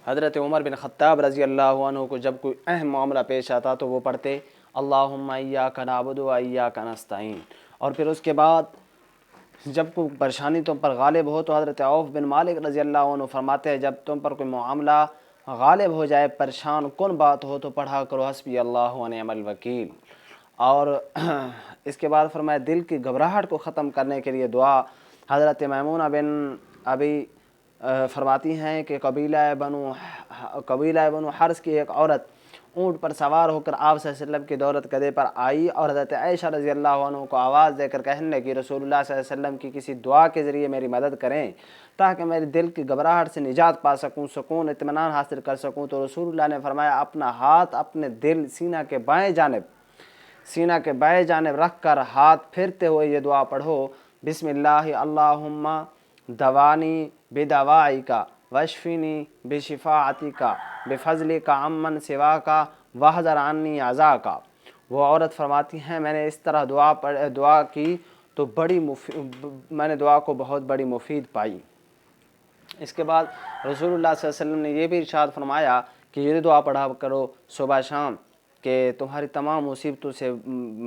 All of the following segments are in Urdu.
حضرت عمر بن خطاب رضی اللہ عنہ کو جب کوئی اہم معاملہ پیش آتا تو وہ پڑھتے اللہم ایاک نعبد و ایاک نستعین، اور پھر اس کے بعد جب کوئی پریشانی تم پر غالب ہو تو حضرت عوف بن مالک رضی اللہ عنہ فرماتے ہیں جب تم پر کوئی معاملہ غالب ہو جائے، پریشان کن بات ہو، تو پڑھا کرو حسبی اللہ و نعم الوکیل۔ اور اس کے بعد فرمایا دل کی گھبراہٹ کو ختم کرنے کے لیے دعا، حضرت میمونہ بن ابی فرماتی ہیں کہ قبیلہ بنو حرس کی ایک عورت اونٹ پر سوار ہو کر آپ صلی اللہ علیہ وسلم کی دولت گدے پر آئی اور حضرت عائشہ رضی اللہ عنہ کو آواز دے کر کہنے لگی رسول اللہ صلی اللہ علیہ وسلم کی کسی دعا کے ذریعے میری مدد کریں تاکہ میرے دل کی گھبراہٹ سے نجات پا سکوں، سکون اطمینان حاصل کر سکوں۔ تو رسول اللہ نے فرمایا اپنا ہاتھ اپنے دل سینہ کے بائیں جانب رکھ کر ہاتھ پھرتے ہوئے یہ دعا پڑھو بسم اللہ اللہم دوانی بدوائک واشفنی بشفاعتک بفضلک عمن سواک واحذر عنی عزاک۔ وہ عورت فرماتی ہیں میں نے اس طرح دعا کی تو میں نے دعا کو بہت بڑی مفید پائی۔ اس کے بعد رسول اللہ صلی اللہ علیہ وسلم نے یہ بھی ارشاد فرمایا کہ یہ دعا پڑھا کرو صبح شام کہ تمہاری تمام مصیبتوں سے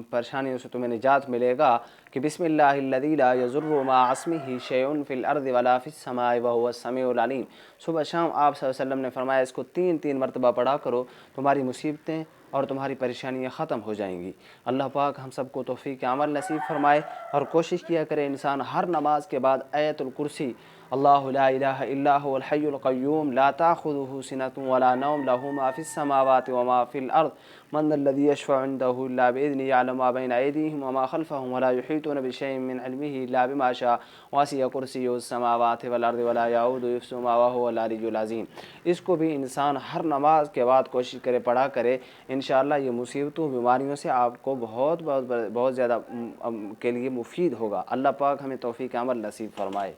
پریشانیوں سے تمہیں نجات ملے گا، کہ بسم اللہ الذی لا یضر مع اسمہ شیء فی الارض ولا فی السماء وہو السمیع العلیم۔ صبح شام آپ صلی اللہ علیہ وسلم نے فرمایا اس کو 3 مرتبہ پڑھا کرو، تمہاری مصیبتیں اور تمہاری پریشانیاں ختم ہو جائیں گی۔ اللہ پاک ہم سب کو توفیق عمل نصیب فرمائے، اور کوشش کیا کرے انسان ہر نماز کے بعد آیت الکرسی اللہ لا الہ الا هو الحی القیوم لا تأخذه سنة ولا نوم له ما في السماوات وما في الأرض من ذا الذي يشفع عنده إلا بإذنه يعلم ما بين أيديهم وما خلفهم ولا يحيطون بشيء من علمه إلا بما شاء وسع كرسيه السماوات والأرض ولا يعود حفظهما وهو العلي العظيم۔ اس کو بھی انسان ہر نماز کے بعد کوشش کرے پڑھا کرے، انشاءاللہ یہ مصیبتوں بیماریوں سے آپ کو بہت زیادہ کے لیے مفید ہوگا۔ اللہ پاک ہمیں توفیق عمل نصیب فرمائے۔